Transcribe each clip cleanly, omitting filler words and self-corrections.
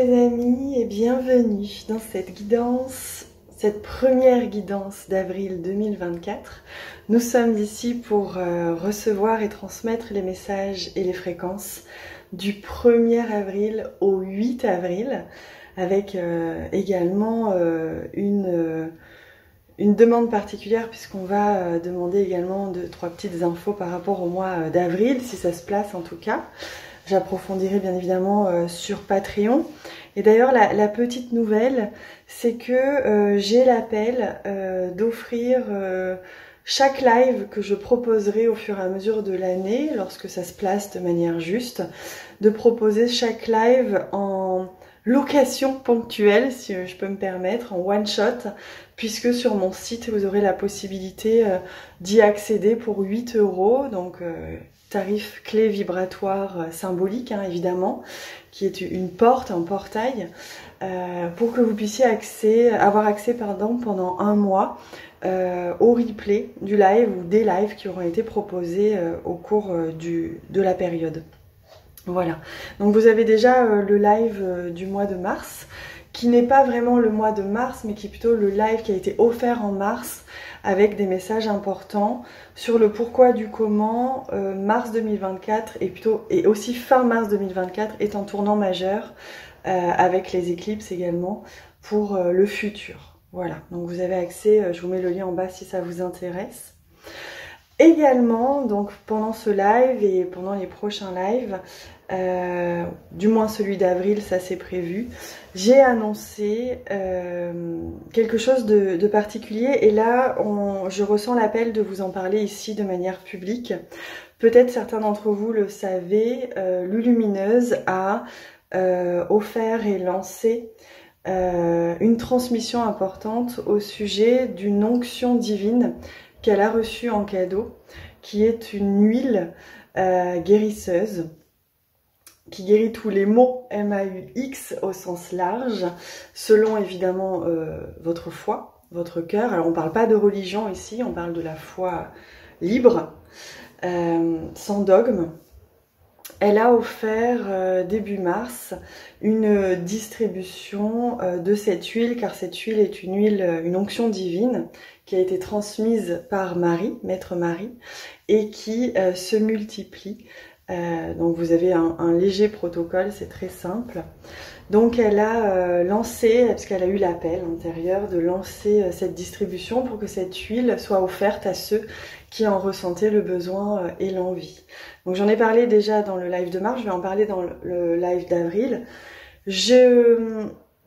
les amis et bienvenue dans cette guidance, cette première guidance d'avril 2024. Nous sommes ici pour recevoir et transmettre les messages et les fréquences du 1er avril au 8 avril avec également une demande particulière puisqu'on va demander également 2-3 petites infos par rapport au mois d'avril, si ça se place en tout cas. J'approfondirai bien évidemment sur Patreon. Et d'ailleurs, la petite nouvelle, c'est que j'ai l'appel d'offrir chaque live que je proposerai au fur et à mesure de l'année, lorsque ça se place de manière juste, de proposer chaque live en location ponctuelle, si je peux me permettre, en one shot, puisque sur mon site, vous aurez la possibilité d'y accéder pour 8 €, donc tarif clé vibratoire symbolique, hein, évidemment, qui est une porte, un portail, pour que vous puissiez avoir accès pendant un mois au replay du live ou des lives qui auront été proposés au cours de la période. Voilà, donc vous avez déjà le live du mois de mars, qui n'est pas vraiment le mois de mars, mais qui est plutôt le live qui a été offert en mars, avec des messages importants sur le pourquoi du comment. Mars 2024 et aussi fin mars 2024 est un tournant majeur, avec les éclipses également, pour le futur. Voilà, donc vous avez accès, je vous mets le lien en bas si ça vous intéresse. Également, donc pendant ce live et pendant les prochains lives, du moins celui d'avril, ça c'est prévu, j'ai annoncé quelque chose de particulier et là je ressens l'appel de vous en parler ici de manière publique. Peut-être certains d'entre vous le savez, Lulumineuse a offert et lancé une transmission importante au sujet d'une onction divine qu'elle a reçue en cadeau, qui est une huile guérisseuse, qui guérit tous les maux MAUX au sens large, selon évidemment votre foi, votre cœur. Alors on ne parle pas de religion ici, on parle de la foi libre, sans dogme. Elle a offert début mars une distribution de cette huile, car cette huile est une onction divine qui a été transmise par Marie, Maître Marie, et qui se multiplie. Donc vous avez un léger protocole, c'est très simple. Donc elle a lancé, parce qu'elle a eu l'appel antérieur, de lancer cette distribution pour que cette huile soit offerte à ceux qui en ressentaient le besoin et l'envie. Donc j'en ai parlé déjà dans le live de mars, je vais en parler dans le live d'avril.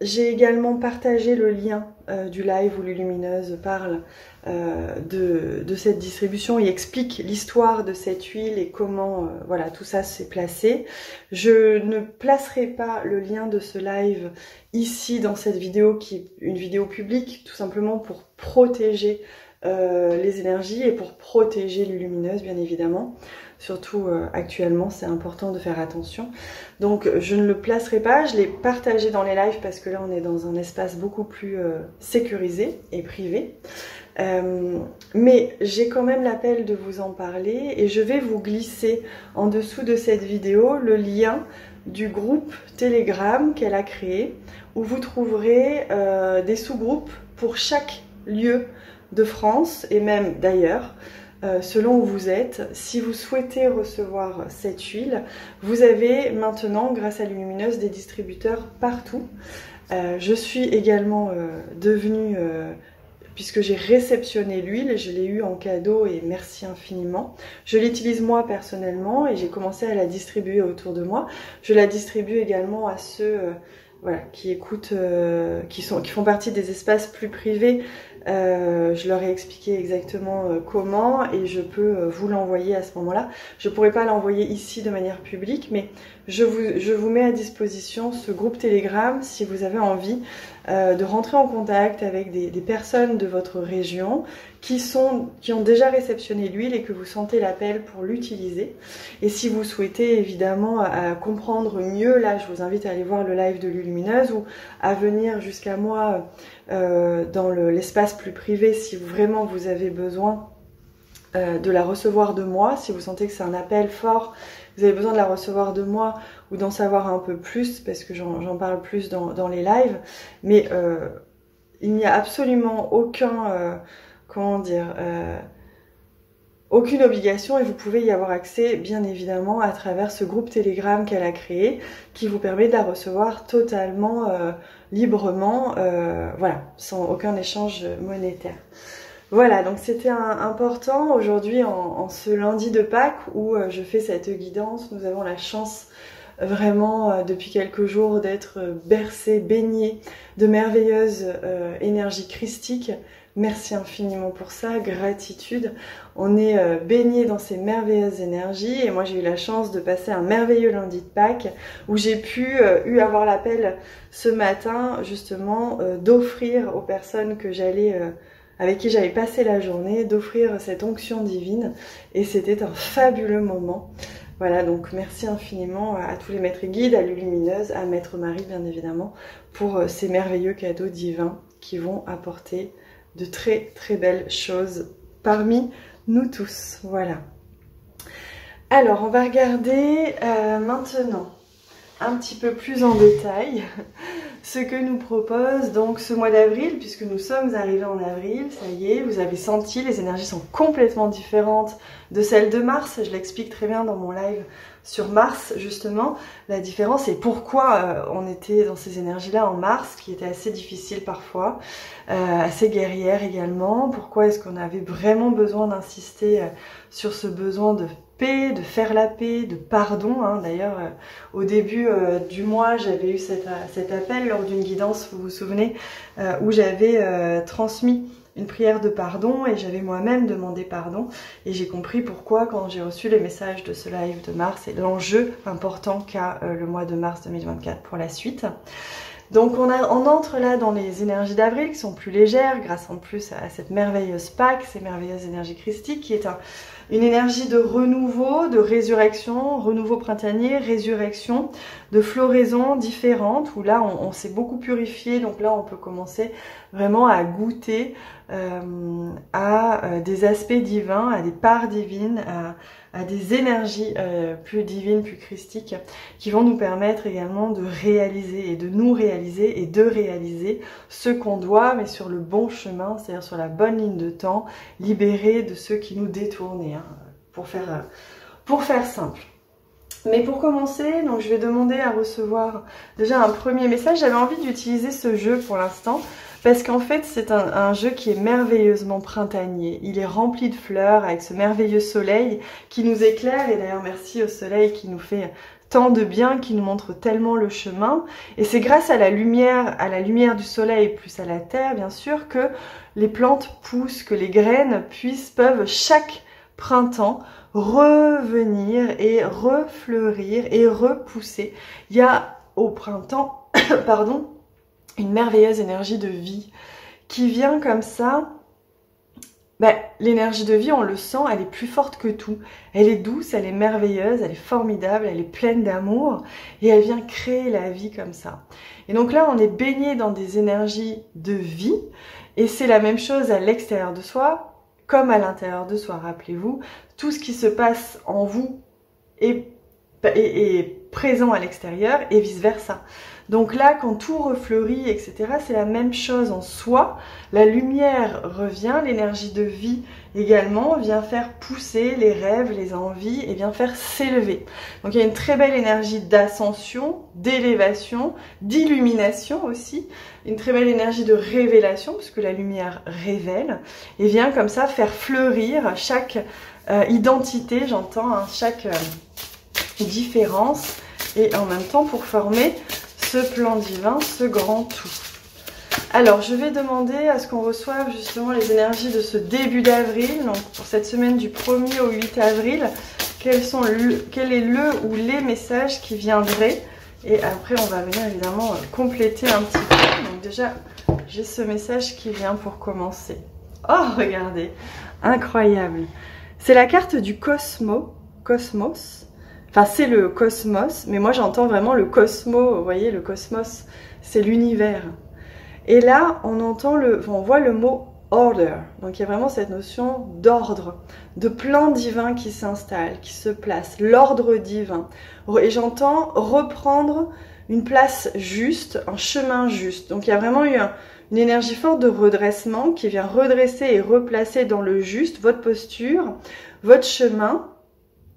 J'ai également partagé le lien du live où Lulumineuse parle de cette distribution et explique l'histoire de cette huile et comment voilà, tout ça s'est placé. Je ne placerai pas le lien de ce live ici dans cette vidéo qui est une vidéo publique, tout simplement pour protéger les énergies et pour protéger Lulumineuse bien évidemment. Surtout actuellement, c'est important de faire attention. Donc je ne le placerai pas, je l'ai partagé dans les lives parce que là on est dans un espace beaucoup plus sécurisé et privé. Mais j'ai quand même l'appel de vous en parler et je vais vous glisser en dessous de cette vidéo le lien du groupe Telegram qu'elle a créé, où vous trouverez des sous-groupes pour chaque lieu de France et même d'ailleurs, selon où vous êtes. Si vous souhaitez recevoir cette huile, vous avez maintenant, grâce à Lulumineuse, des distributeurs partout. Je suis également devenue, puisque j'ai réceptionné l'huile, je l'ai eue en cadeau et merci infiniment. Je l'utilise moi personnellement et j'ai commencé à la distribuer autour de moi. Je la distribue également à ceux voilà, qui écoutent, qui font partie des espaces plus privés. Je leur ai expliqué exactement comment et je peux vous l'envoyer à ce moment-là. Je ne pourrais pas l'envoyer ici de manière publique, mais je vous mets à disposition ce groupe Telegram si vous avez envie de rentrer en contact avec des personnes de votre région qui ont déjà réceptionné l'huile et que vous sentez l'appel pour l'utiliser. Et si vous souhaitez évidemment comprendre mieux, là je vous invite à aller voir le live de Lulumineuse ou à venir jusqu'à moi dans l'espace plus privé si vraiment vous avez besoin de la recevoir de moi, si vous sentez que c'est un appel fort vous avez besoin de la recevoir de moi ou d'en savoir un peu plus, parce que j'en parle plus dans les lives, mais il n'y a absolument aucun, comment dire, aucune obligation, et vous pouvez y avoir accès bien évidemment à travers ce groupe Telegram qu'elle a créé, qui vous permet de la recevoir totalement librement, voilà, sans aucun échange monétaire. Voilà, donc c'était important aujourd'hui en ce lundi de Pâques où je fais cette guidance. Nous avons la chance vraiment depuis quelques jours d'être bercés, baignés de merveilleuses énergies christiques. Merci infiniment pour ça, gratitude. On est baigné dans ces merveilleuses énergies, et moi j'ai eu la chance de passer un merveilleux lundi de Pâques où j'ai pu avoir l'appel ce matin justement d'offrir aux personnes que avec qui j'allais passer la journée, d'offrir cette onction divine, et c'était un fabuleux moment. Voilà, donc merci infiniment à tous les maîtres et guides, à Lumineuse, à Maître Marie bien évidemment, pour ces merveilleux cadeaux divins qui vont apporter de très très belles choses parmi nous tous. Voilà. Alors on va regarder maintenant un petit peu plus en détail ce que nous propose donc ce mois d'avril, puisque nous sommes arrivés en avril. Ça y est, vous avez senti, les énergies sont complètement différentes de celles de mars. Je l'explique très bien dans mon live sur Mars justement, la différence et pourquoi on était dans ces énergies-là en mars, qui était assez difficile parfois, assez guerrière également. Pourquoi est-ce qu'on avait vraiment besoin d'insister sur ce besoin de paix, de faire la paix, de pardon, hein. D'ailleurs, au début du mois, j'avais eu cet appel lors d'une guidance, vous vous souvenez, où j'avais transmis une prière de pardon et j'avais moi-même demandé pardon, et j'ai compris pourquoi quand j'ai reçu les messages de ce live de mars et l'enjeu important qu'a le mois de mars 2024 pour la suite. Donc on entre là dans les énergies d'avril qui sont plus légères grâce en plus à cette merveilleuse Pâques, ces merveilleuses énergies christiques, qui est une énergie de renouveau, de résurrection, renouveau printanier, résurrection, de floraison différente, où là on s'est beaucoup purifié, donc là on peut commencer vraiment à goûter à des aspects divins, à des parts divines, à des énergies plus divines, plus christiques, qui vont nous permettre également de réaliser et de nous réaliser et de réaliser ce qu'on doit, mais sur le bon chemin, c'est-à-dire sur la bonne ligne de temps, libérés de ceux qui nous détournaient, hein, pour faire simple. Mais pour commencer, donc je vais demander à recevoir déjà un premier message. J'avais envie d'utiliser ce jeu pour l'instant, parce qu'en fait c'est un jeu qui est merveilleusement printanier. Il est rempli de fleurs avec ce merveilleux soleil qui nous éclaire, et d'ailleurs merci au soleil qui nous fait tant de bien, qui nous montre tellement le chemin. Et c'est grâce à la lumière du soleil plus à la terre bien sûr que les plantes poussent, que les graines peuvent chaque printemps revenir et refleurir et repousser. Il y a au printemps, pardon, une merveilleuse énergie de vie qui vient comme ça. L'énergie de vie, on le sent, elle est plus forte que tout. Elle est douce, elle est merveilleuse, elle est formidable, elle est pleine d'amour, et elle vient créer la vie comme ça. Et donc là, on est baigné dans des énergies de vie, et c'est la même chose à l'extérieur de soi comme à l'intérieur de soi. Rappelez-vous, tout ce qui se passe en vous est présent à l'extérieur et vice-versa. Donc là, quand tout refleurit, etc., c'est la même chose en soi. La lumière revient, l'énergie de vie également vient faire pousser les rêves, les envies, et vient faire s'élever. Donc il y a une très belle énergie d'ascension, d'élévation, d'illumination aussi, une très belle énergie de révélation, puisque la lumière révèle, et vient comme ça faire fleurir chaque identité, j'entends, hein, chaque différence, et en même temps pour former ce plan divin, ce grand tout. Alors, je vais demander à ce qu'on reçoive justement les énergies de ce début d'avril, donc pour cette semaine du 1er au 8 avril, quel est le ou les messages qui viendraient, et après on va venir évidemment compléter un petit peu. Donc déjà, j'ai ce message qui vient pour commencer. Oh, regardez, incroyable. C'est la carte du cosmos. Enfin, c'est le cosmos, mais moi j'entends vraiment le cosmos, vous voyez, le cosmos, c'est l'univers. Et là, on voit le mot order. Donc il y a vraiment cette notion d'ordre, de plan divin qui s'installe, qui se place, l'ordre divin. Et j'entends reprendre une place juste, un chemin juste. Donc il y a vraiment eu une énergie forte de redressement qui vient redresser et replacer dans le juste votre posture, votre chemin,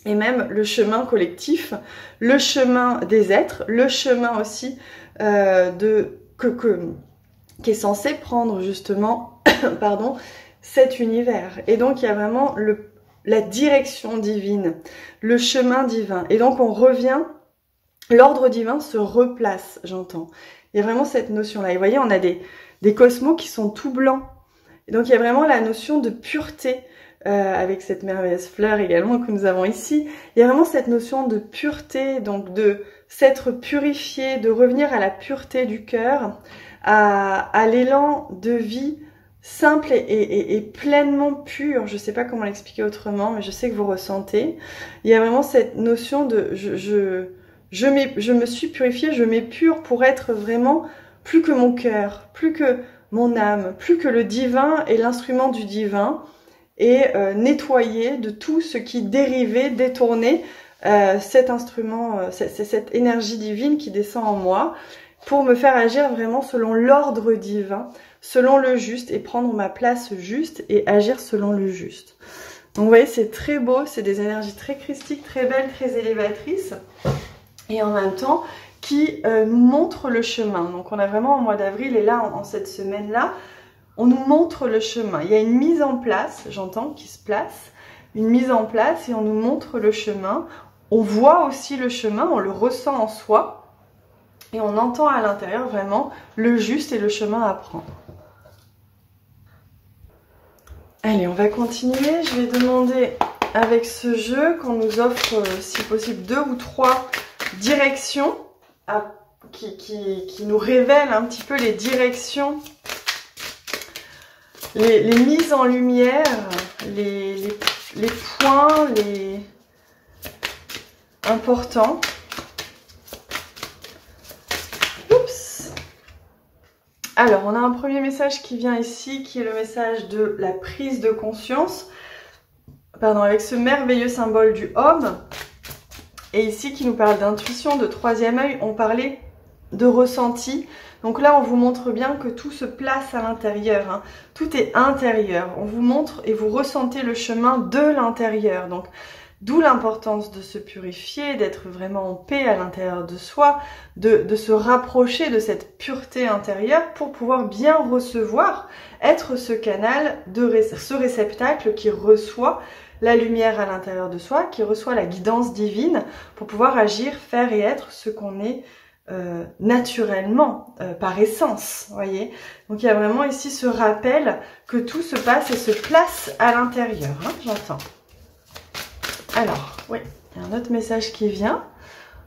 et même le chemin collectif, le chemin des êtres, le chemin aussi qui est censé prendre justement pardon, cet univers. Et donc il y a vraiment la direction divine, le chemin divin. Et donc on revient, l'ordre divin se replace, j'entends. Il y a vraiment cette notion-là. Et vous voyez, on a des cosmos qui sont tout blancs. Et donc il y a vraiment la notion de pureté, avec cette merveilleuse fleur également que nous avons ici. Il y a vraiment cette notion de pureté, donc de s'être purifié, de revenir à la pureté du cœur, à l'élan de vie simple et pleinement pur. Je ne sais pas comment l'expliquer autrement, mais je sais que vous ressentez. Il y a vraiment cette notion de je me suis purifiée, je m'épure pour être vraiment plus que mon cœur, plus que mon âme, plus que le divin et l'instrument du divin, et nettoyer de tout ce qui dérivait, détournait cet instrument, cette énergie divine qui descend en moi, pour me faire agir vraiment selon l'ordre divin, selon le juste, et prendre ma place juste et agir selon le juste. Donc vous voyez, c'est très beau, c'est des énergies très christiques, très belles, très élévatrices, et en même temps qui nous montrent le chemin. Donc on a vraiment, au mois d'avril, et là en cette semaine-là, on nous montre le chemin. Il y a une mise en place, j'entends, qui se place, une mise en place, et on nous montre le chemin. On voit aussi le chemin, on le ressent en soi, et on entend à l'intérieur vraiment le juste et le chemin à prendre. Allez, on va continuer. Je vais demander avec ce jeu qu'on nous offre, si possible, 2 ou 3 directions qui nous révèlent un petit peu les directions, les mises en lumière, les points importants. Oups. Alors, on a un premier message qui vient ici, qui est le message de la prise de conscience. Pardon, avec ce merveilleux symbole du homme. Et ici, qui nous parle d'intuition, de troisième œil, on parlait de ressenti. Donc là, on vous montre bien que tout se place à l'intérieur, hein. Tout est intérieur. On vous montre et vous ressentez le chemin de l'intérieur. Donc, d'où l'importance de se purifier, d'être vraiment en paix à l'intérieur de soi, de se rapprocher de cette pureté intérieure pour pouvoir bien recevoir, être ce canal, ce réceptacle qui reçoit la lumière à l'intérieur de soi, qui reçoit la guidance divine pour pouvoir agir, faire et être ce qu'on est naturellement, par essence, voyez. Donc il y a vraiment ici ce rappel que tout se passe et se place à l'intérieur, hein, j'entends. Alors, oui, il y a un autre message qui vient.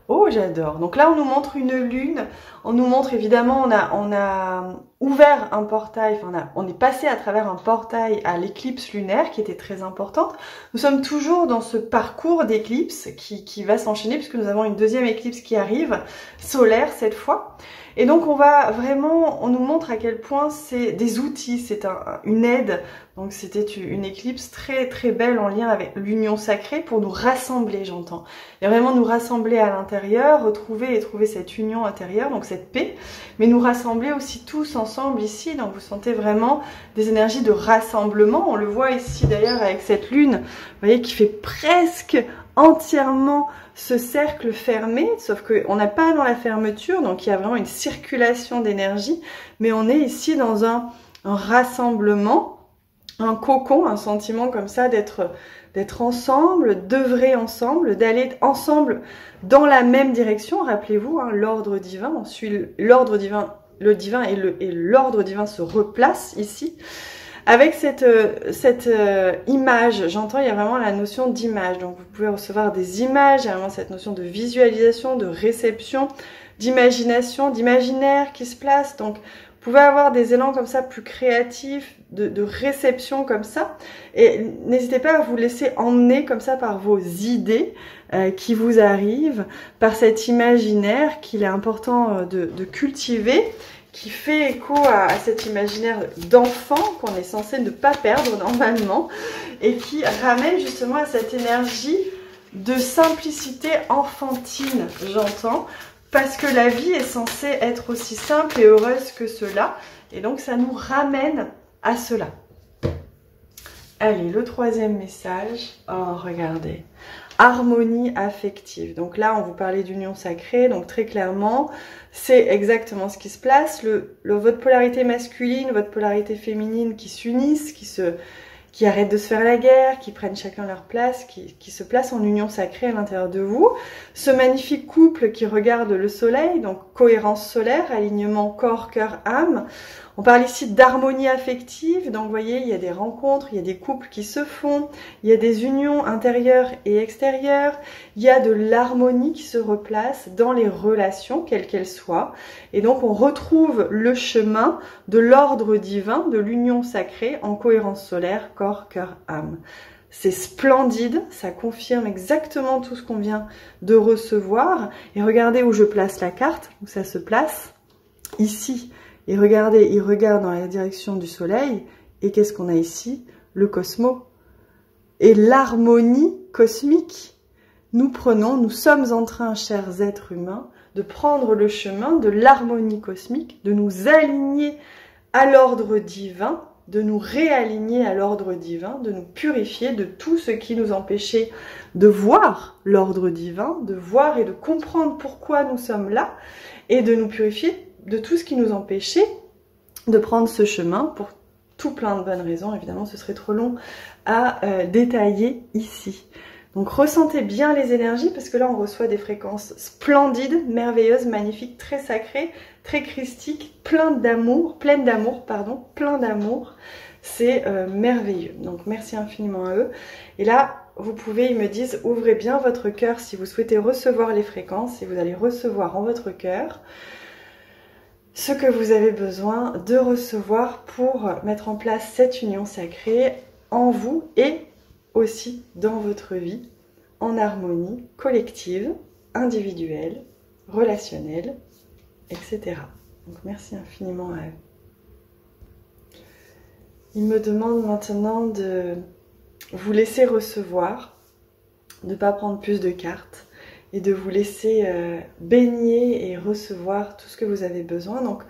Oh, j'adore. Donc là, on nous montre une lune. On nous montre, évidemment, on a ouvert un portail, enfin, on est passé à travers un portail à l'éclipse lunaire qui était très importante. Nous sommes toujours dans ce parcours d'éclipse qui va s'enchaîner puisque nous avons une deuxième éclipse qui arrive, solaire cette fois. Et donc on nous montre à quel point c'est des outils, c'est une aide. Donc c'était une éclipse très très belle en lien avec l'union sacrée pour nous rassembler, j'entends. Et vraiment nous rassembler à l'intérieur, retrouver et trouver cette union intérieure, donc cette paix, mais nous rassembler aussi tous ensemble ici. Donc vous sentez vraiment des énergies de rassemblement. On le voit ici d'ailleurs avec cette lune, vous voyez, qui fait presque entièrement ce cercle fermé, sauf qu'on n'a pas dans la fermeture, donc il y a vraiment une circulation d'énergie, mais on est ici dans un rassemblement, un cocon, un sentiment comme ça d'être ensemble, d'œuvrer ensemble, d'aller ensemble dans la même direction. Rappelez-vous, hein, l'ordre divin, on suit l'ordre divin, le divin et l'ordre divin se replace ici. Avec cette image, j'entends, il y a vraiment la notion d'image. Donc vous pouvez recevoir des images, il y a vraiment cette notion de visualisation, de réception, d'imagination, d'imaginaire qui se place. Donc vous pouvez avoir des élans comme ça plus créatifs, de réception comme ça. Et n'hésitez pas à vous laisser emmener comme ça par vos idées qui vous arrivent, par cet imaginaire qu'il est important de cultiver, qui fait écho à cet imaginaire d'enfant qu'on est censé ne pas perdre normalement et qui ramène justement à cette énergie de simplicité enfantine, j'entends, parce que la vie est censée être aussi simple et heureuse que cela, et donc ça nous ramène à cela. Allez, le troisième message, oh regardez, harmonie affective. Donc là, on vous parlait d'union sacrée, donc très clairement, c'est exactement ce qui se place. Votre polarité masculine, votre polarité féminine qui s'unissent, qui arrêtent de se faire la guerre, qui prennent chacun leur place, qui se placent en union sacrée à l'intérieur de vous. Ce magnifique couple qui regarde le soleil, donc cohérence solaire, alignement corps, cœur, âme. On parle ici d'harmonie affective, donc vous voyez, il y a des rencontres, il y a des couples qui se font, il y a des unions intérieures et extérieures, il y a de l'harmonie qui se replace dans les relations, quelles qu'elles soient. Et donc on retrouve le chemin de l'ordre divin, de l'union sacrée en cohérence solaire, corps, cœur, âme. C'est splendide, ça confirme exactement tout ce qu'on vient de recevoir. Et regardez où je place la carte, où ça se place, ici. Et regardez, il regarde dans la direction du soleil. Et qu'est-ce qu'on a ici? Le cosmos. Et l'harmonie cosmique. Nous sommes en train, chers êtres humains, de prendre le chemin de l'harmonie cosmique, de nous aligner à l'ordre divin, de nous réaligner à l'ordre divin, de nous purifier de tout ce qui nous empêchait de voir l'ordre divin, de voir et de comprendre pourquoi nous sommes là, et de nous purifier de tout ce qui nous empêchait de prendre ce chemin pour tout plein de bonnes raisons. Évidemment, ce serait trop long à détailler ici. Donc ressentez bien les énergies parce que là on reçoit des fréquences splendides, merveilleuses, magnifiques, très sacrées, très christiques, pleines d'amour. C'est merveilleux. Donc merci infiniment à eux. Et là, vous pouvez, ils me disent, ouvrez bien votre cœur si vous souhaitez recevoir les fréquences et vous allez recevoir en votre cœur ce que vous avez besoin de recevoir pour mettre en place cette union sacrée en vous et aussi dans votre vie, en harmonie collective, individuelle, relationnelle, etc. Donc merci infiniment à eux. Il me demande maintenant de vous laisser recevoir, de ne pas prendre plus de cartes et de vous laisser baigner et recevoir tout ce que vous avez besoin. Donc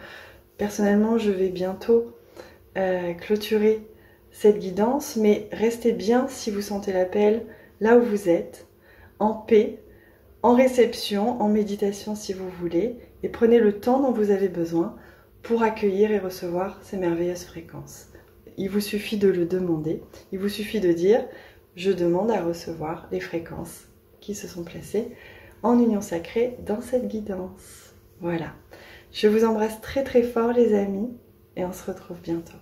personnellement, je vais bientôt clôturer cette guidance, mais restez bien si vous sentez l'appel là où vous êtes, en paix, en réception, en méditation si vous voulez, et prenez le temps dont vous avez besoin pour accueillir et recevoir ces merveilleuses fréquences. Il vous suffit de le demander, il vous suffit de dire « Je demande à recevoir les fréquences qui se sont placées en union sacrée dans cette guidance. » Voilà. Je vous embrasse très très fort les amis, et on se retrouve bientôt.